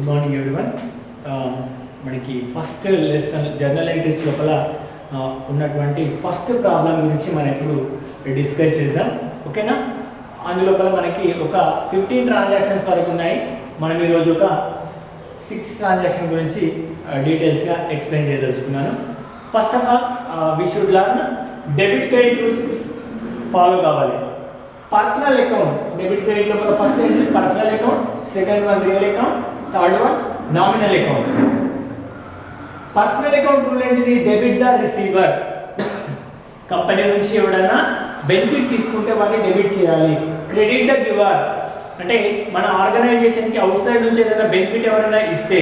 Morning everyone. మనకి first lesson journal entries లోపల ఉన్నటువంటి ఫస్ట్ ప్రాబ్లం గురించి మనం ఇప్పుడు డిస్కస్ చేద్దాం. ఓకేనా? అందులోపల మనకి ఒక 15 ట్రాన్సాక్షన్స్ వరకు ఉన్నాయి. మనం ఈరోజు ఒక 6 ట్రాన్సాక్షన్ గురించి డీటెయిల్స్గా ఎక్స్ప్లెయిన్ చేయదలుచుకున్నాను. First of all we should learn debit credit rules follow కావాలి. పర్సనల్ అకౌంట్ డెబిట్ క్రెడిట్ లోపల ఫస్ట్ ఏంటి? Personal account, second one real account, third one nominal account. Personal account rule ఏంటిది? Debit the receiver. కంపెనీ నుంచి ఎవడన్నా benefit తీసుకుంటే వాడిని debit చేయాలి. Credit the giver అంటే మన ఆర్గనైజేషన్కి అవుట్ సైడ్ నుంచి ఏదైనా బెనిఫిట్ ఎవరైనా ఇస్తే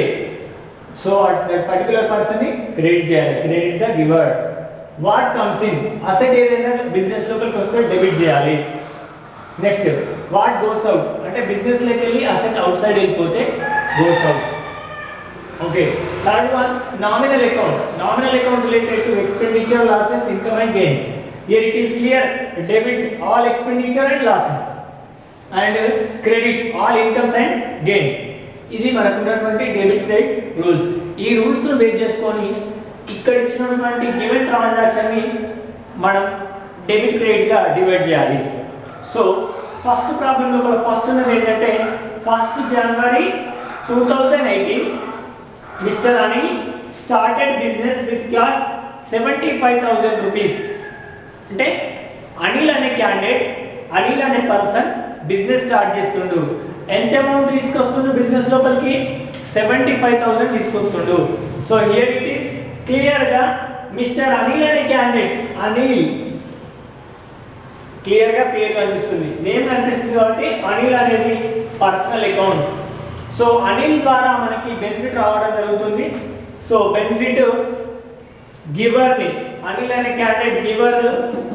సో దట్ పర్టికులర్ పర్సన్ ని క్రెడిట్ చేయాలి. Credit the giver. What comes in asset ఏదైనా బిజినెస్ లోపలికి వస్తే డెబిట్ చేయాలి. నెక్స్ట్ వాట్ గోస్ అవుట్ అంటే బిజినెస్ లోకి వెళ్ళి అసెట్ అవుట్ సైడ్ వెళ్ళిపోతే goes out. Okay. Third one nominal account. Nominal account related to expenditure, losses, income and gains. Here it is clear, debit all expenditure and losses and credit all incomes and gains. ఇది మనకు ఉన్నటువంటి debit credit rules. ఈ rules ను base చేసుకొని ఇక్కడ ఇచ్చినటువంటి given transaction ని మనం డెబిట్ క్రెడిట్ గా డివైడ్ చేయాలి. సో ఫస్ట్ ప్రాబ్లం లో ఫస్ట్ ఉన్నది ఏంటంటే 1st January 2018 mister Anil started business with cash 75,000 rupees. అంటే అనిల్ అనే క్యాండిడేట్, అనిల్ అనే పర్సన్ బిజినెస్ స్టార్ట్ చేస్తుండు. ఎంత అమౌంట్ తీసుకొస్తుండు బిజినెస్ లోపలికి? 75,000 తీసుకొస్తుండు. So here it is clear గా మిస్టర్ అనిల్ అనే క్యాండిడేట్, అనిల్ క్లియర్ గా పేరు కనిపిస్తుంది, నేమ్ కనిపిస్తుంది కాబట్టి అనిల్ అనేది పర్సనల్ అకౌంట్. సో అనిల్ ద్వారా మనకి బెనిఫిట్ రావడం జరుగుతుంది. సో బెనిఫిట్ గివర్ ని అనిల్ అనే క్యాండిడేట్ గివర్.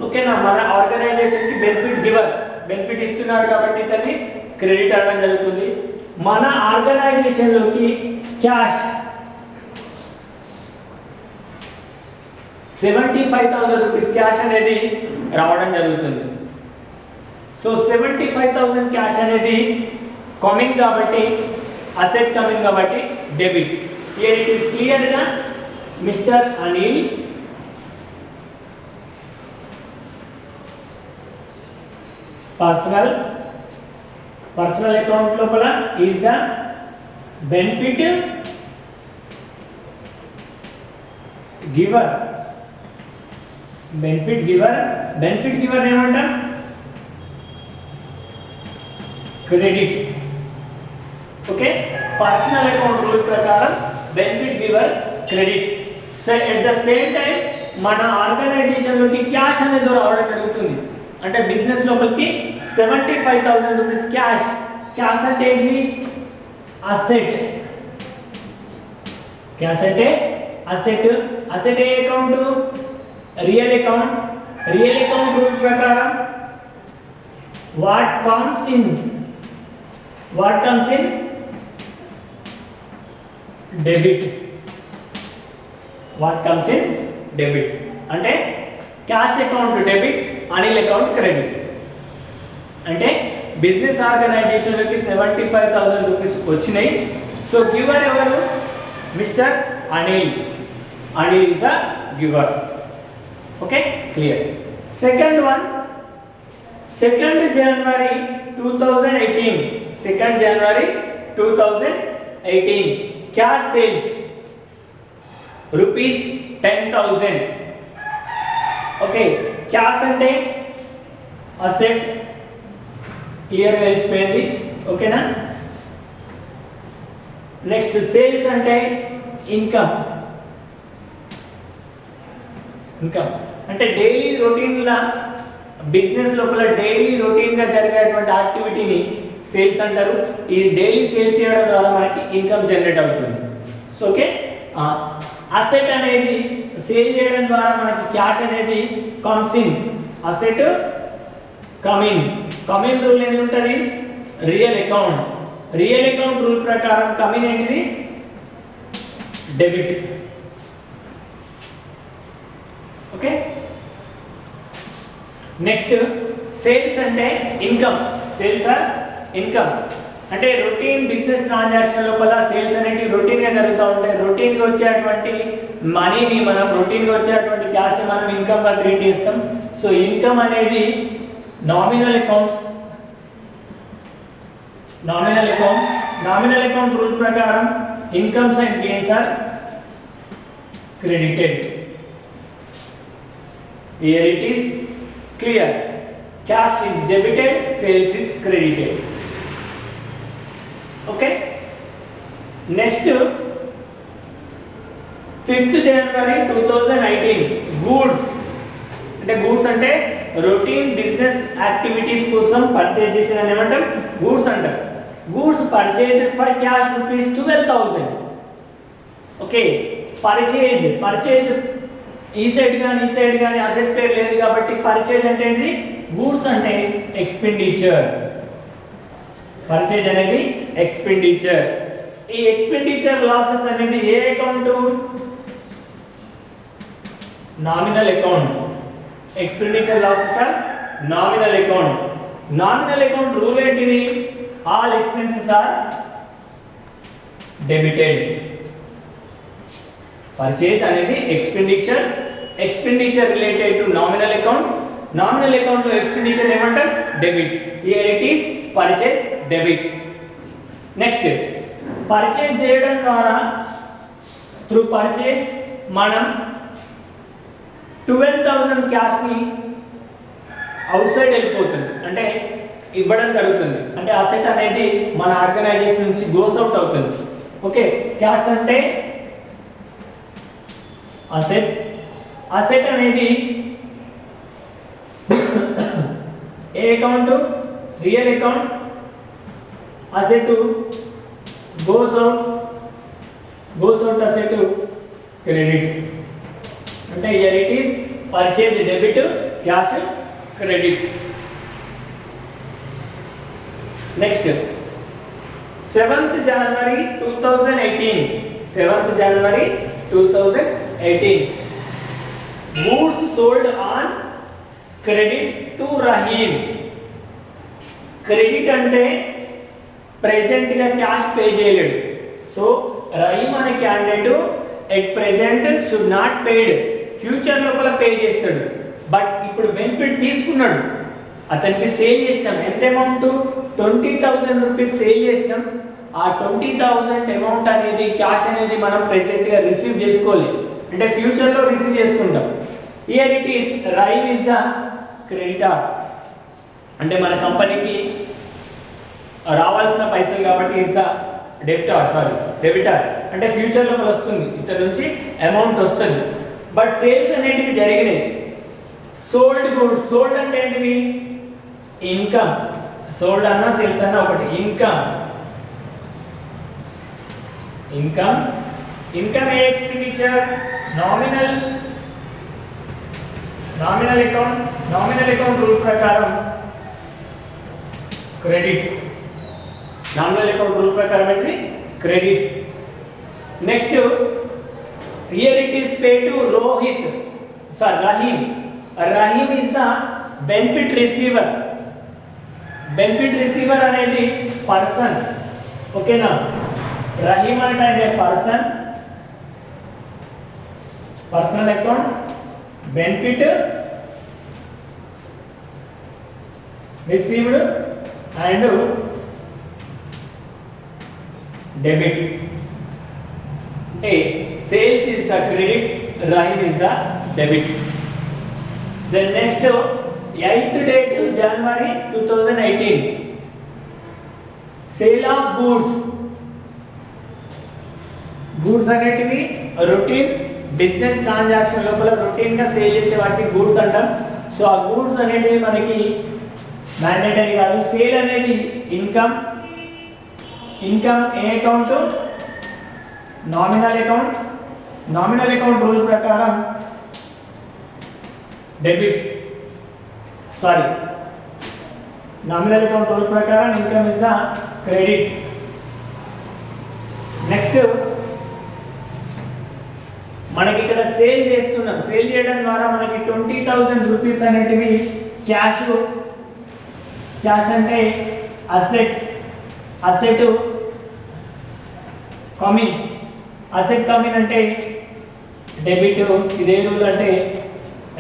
ఓకేనా? మన ఆర్గనైజేషన్ కి బెనిఫిట్ ఇస్తున్నాడు కాబట్టి ఇతన్ని క్రెడిట్ అవ్వడం జరుగుతుంది. మన ఆర్గనైజేషన్ లోకి క్యాష్ 75,000 రూపీస్ క్యాష్ అనేది రావడం జరుగుతుంది. సో 75,000 క్యాష్ అనేది కమింగ్ కాబట్టి, అసెట్ కమింగ్ కాబట్టి debit. Here it is clear గా మిస్టర్ అనిల్ పర్సనల్ అకౌంట్ లోపల is the benefit giver. Benefit giver ఏమంటాం? Credit. Okay. Personal account rule ప్రకారం benefit giver credit. So at the same time మన organisation లోకి cash అనేది రావడం జరుగుతుంది. అంటే బిజినెస్ లోపలికి 75,000 రూపీస్ క్యాష్. క్యాష్ అంటే ఏంటి? అసెట్. క్యాష్ అంటే అసెట్. అసెట్ ఏ account? Real account. Real account rule ప్రకారం what comes in debit. What comes in debit అంటే cash account debit, Anil account credit. అంటే బిజినెస్ ఆర్గనైజేషన్ లోకి 75,000 రూపీస్ వచ్చినాయి. సో గివర్ ఎవరు? Mister Anil. Anil is the giver. Okay, clear. Second one 2nd January 2018. 2nd January 2018 cash sales rupees 10,000. Okay. Cash అంటే asset clear గా తెలిసిపోయింది. ఓకేనా? Next sales అంటే income అంటే డైలీ రొటీన్ లా బిజినెస్ లోపల డైలీ రొటీన్ గా జరిగేటువంటి యాక్టివిటీని సేల్స్ అంటారు. ఈ డైలీ సేల్స్ చేయడం ద్వారా మనకి ఇన్కమ్ జనరేట్ అవుతుంది. So okay. అసెట్ అనేది సేల్ చేయడం ద్వారా మనకి క్యాష్ అనేది comes in. Asset coming rule ఏంటి ఉంటుంది? రియల్ అకౌంట్ రూల్ ప్రకారం కమింగ్ ఏంటిది? డెబిట్. ఓకే. నెక్స్ట్ సేల్స్ అంటే ఇన్కమ్. సేల్స్ ఆర్ ఇన్కమ్ అంటే రొటీన్ బిజినెస్ ట్రాన్సాక్షన్ లోపల సేల్స్ అనే రొటీన్గా వచ్చేటువంటి మనీని మనం రొటీన్గా వచ్చేటువంటి క్యాష్ని మనం ఇన్కమ్గా ట్రీట్ చేస్తాం. సో ఇన్కమ్ అనేది నామినల్ అకౌంట్ రూల్ ప్రకారం incomes and gains are credited. Here it is clear. Cash is debited, sales is credited. Okay. Next, 5th January 2018 goods. అంటే గూడ్స్ అంటే రొటీన్ బిజినెస్ యాక్టివిటీస్ కోసం పర్చేజ్ చేసిన ఏమంటాం goods అంటాం. Goods purchase for cash rupees 12,000. Okay, purchase ఈ side కానీ asset పేరు లేదు కాబట్టి పర్చేజ్ అంటే ఏంటి, గూడ్స్ అంటే ఎక్స్పెండిచర్. పర్చేజ్ అనేది ఎక్స్పెండిచర్. ఈ ఎక్స్పెండిచర్ లాసెస్ అనేది ఏ account, nominal account. Expenditure losses are nominal account. Nominal account rule ఏంటిది, all expenses are debited. Purchase అనేది expenditure related to nominal account. Nominal account లో ఎక్స్పెండిచర్ ఏమంటాం, debit. Here it is purchase debit. Next, purchase చేయడం ద్వారా through purchase మనం 12,000 cash ని out side వెళ్ళిపోతుంది, అంటే ఇవ్వడం జరుగుతుంది. అంటే అసెట్ అనేది మన ఆర్గనైజేషన్ నుంచి గోస్ అవుట్ అవుతుంది. ఓకే, క్యాష్ అంటే అసెట్ అనేది ఏ account, real account. Asset goes out asset credit. అంటే here it is purchase debit, cash credit. Next, 7th January 2018 goods sold on credit to Rahim. Credit అంటే present గా cash pay చేయలేడు. So Rahim అనే candidate at present should not paid, future లోపల pay చేస్తాడు. But ఇప్పుడు benefit తీసుకున్నాడు, అతనికి sale చేసినాం. ఎంత అమౌంట్, 20,000 రూపీస్ సేల్ చేసినాం. ఆ 20,000 అమౌంట్ అనేది క్యాష్ అనేది మనం ప్రెజెంట్ గా రిసీవ్ చేసుకోవాలి, అంటే ఫ్యూచర్ లో రిసీవ్ చేసుకుంటాం. Here it is Rahim is the creditor. అంటే మన కంపెనీకి రావాల్సిన పైసలు కాబట్టి ఇస్ ద డెబిటార్. అంటే ఫ్యూచర్ లో వస్తుంది, ఇతని నుంచి అమౌంట్ వస్తుంది. బట్ సేల్స్ అనేటివి జరిగినాయి. సోల్డ్ గూడ్స్, సోల్డ్ అంటే ఏంటిది, ఇన్కమ్. సోల్డ్ అన్నా సేల్స్ అన్నా ఒకటి, ఇన్కమ్. ఇన్కమ్ ఏ ఎక్స్పెండిచర్, నామినల్ అకౌంట్ రూల్ ప్రకారం క్రెడిట్. నామినల్ అకౌంట్ రూల్ ప్రకారం ఏంటి, credit. Next, here it is pay to Rahim is the benefit receiver. Benefit receiver అనేది పర్సన్. ఓకేనా, రహీమ్ అంటే person, personal account, benefit received and debit. అంటే sales is the credit, Rahim is the debit. Then next, 8th date January 2018 sale of goods అనేటివి routine business transaction లోపల routine గా sale చేసే వాటికి goods అంటాం. సో ఆ గూడ్స్ అనేటివి మనకి మ్యాండేటరీ కాదు. సేల్ అనేది ఇన్కమ్ ఏ అకౌంట్, నామినల్ అకౌంట్ రూల్ ప్రకారం నామినల్ అకౌంట్ రూల్ ప్రకారం income is the credit. Next, మనకి ఇక్కడ సేల్ చేస్తున్నాం. సేల్ చేయడం ద్వారా మనకి 20,000 రూపీస్ అనేటివి క్యాష్ అంటే asset coming asset come in అంటే డెబిట్, ఇదే రూల్ అంటే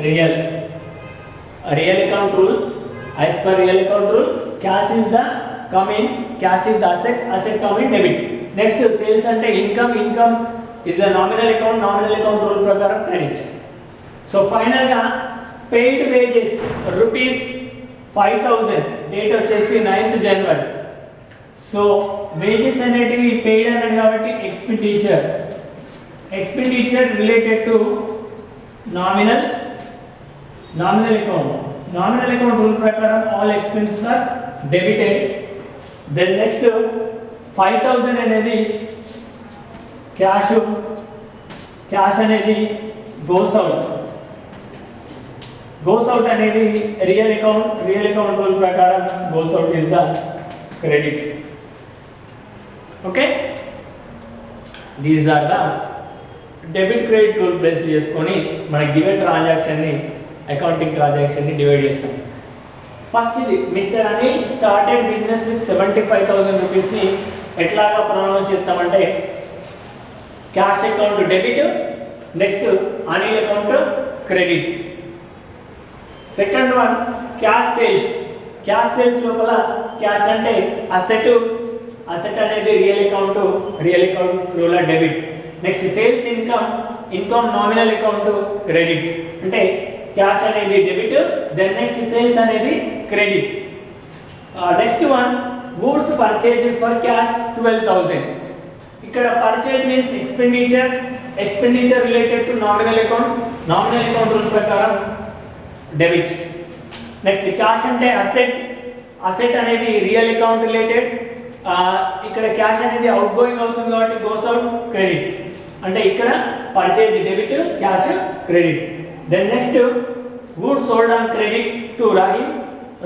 real account rule. As per real account rule cash is the come in, cash is the asset come in debit. Next sales అంటే income is the nominal account rule ప్రకారం credit. So final గా paid wages rupees 5000, date వచ్చేసి 9th January. So wages అనేటివి paid అన్నాడు కాబట్టి expenditure related to nominal account rule ప్రకారం all expenses are debited. Then next 5000 అనేది cash అనేది goes out అనేది రియల్ అకౌంట్ రూల్ ప్రకారం goes out is the credit. Okay, these are the debit credit rule base చేసుకొని మన given accounting transaction ని divide చేస్తాం. First ఇది mister Anil started business with 75,000 rupees ని ఎట్లాగా ప్రొనౌన్స్ చేస్తామంటే cash account debit, next Anil account credit. Second one cash sales లోపల cash అంటే అసెట్ అనేది real account rule debit. Next sales income nominal account credit, అంటే క్యాష్ అనేది డెబిట్, దెన్ నెక్స్ట్ సేల్స్ అనేది credit. Next one goods purchase for cash 12,000. ఇక్కడ purchase means expenditure related to nominal account rule ప్రకారం debit. Next cash అంటే asset అనేది real account related, ఇక్కడ cash అనేది outgoing అవుతుంది కాబట్టి గోస్ అవుట్ క్రెడిట్, అంటే ఇక్కడ purchase debit, cash credit. Then next goods sold on credit to Rahim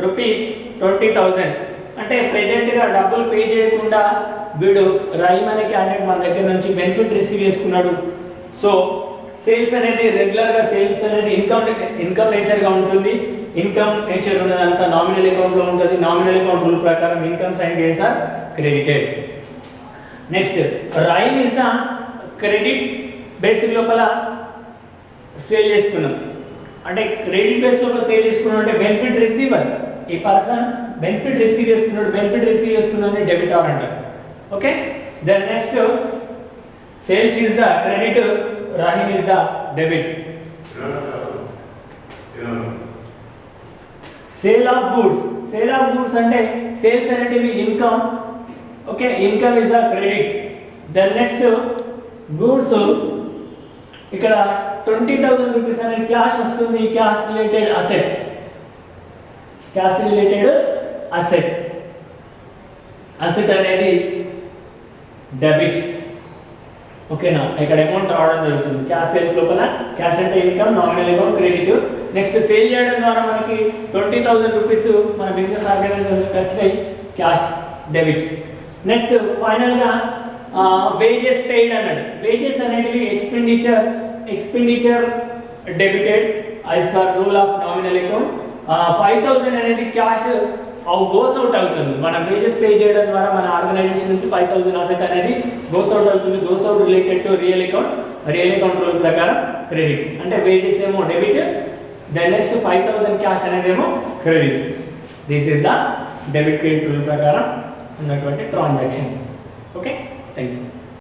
rupees 20,000, అంటే ప్రెజెంట్ గా డబ్బులు పే చేయకుండా వీడు రాహిమ్ అనే క్యాండిడేట్ మన దగ్గర నుంచి బెనిఫిట్ రిసీవ్ చేసుకున్నాడు. సో సేల్స్ అనేది రెగ్యులర్ గా సేల్స్ అనేది ఇన్కమ్ నేచర్ గా ఉంటుంది. ఇన్కమ్ నేచర్ ఉన్నదంతా నామినల్ అకౌంట్ లో ఉంటుంది. నామినల్ అకౌంట్ రూల్ ప్రకారం incomes and gains are credited. Next Rahim is the credit basic లోపల సేల్ చేసుకున్నాం, అంటే క్రెడిట్ బేస్ లోపల సేల్ చేసుకున్నాం అంటే బెనిఫిట్ రిసీవర్, ఈ పర్సన్ బెనిఫిట్ రిసీవ్ చేసుకున్నాడు డెబిట్ ఆర్ అంటారు. Okay, then next sales is the credit, Rahim is the debit. Sale of goods అంటే సేల్స్ అనేటివి income. Okay, income is the credit. Then next goods ఇక్కడ 20,000 rupees అనే cash వస్తుంది, cash related asset అనేది debit. ఓకేనా, ఇక్కడ amount రావడం జరుగుతుంది. క్యాష్ సేల్స్ లోపల క్యాష్ అంటే income, nominal account credit. Next sale చేయడం ద్వారా మనకి 20,000 రూపీస్ మన బిజినెస్ ఆర్గనైజేషన్ వచ్చినాయి, క్యాష్ డెబిట్. నెక్స్ట్ ఫైనల్ గా వేజెస్ పెయిడ్ అన్నాడు. వేజెస్ అనేటివి expenditure debited as per rule of nominal account. 5,000 అనేది క్యాష్ గోస్ అవుట్ అవుతుంది. మనం వేజెస్ పే చేయడం ద్వారా మన ఆర్గనైజేషన్ నుంచి 5,000 అసెట్ అనేది గోస్ అవుట్ అవుతుంది. Goes out related to real account rule ప్రకారం క్రెడిట్, అంటే వేజెస్ ఏమో డెబిట్, దెన్ నెక్స్ట్ 5,000 క్యాష్ అనేది ఏమో credit. This is the debit credit rule ప్రకారం ఉన్నటువంటి ట్రాన్సాక్షన్. Okay, thank you.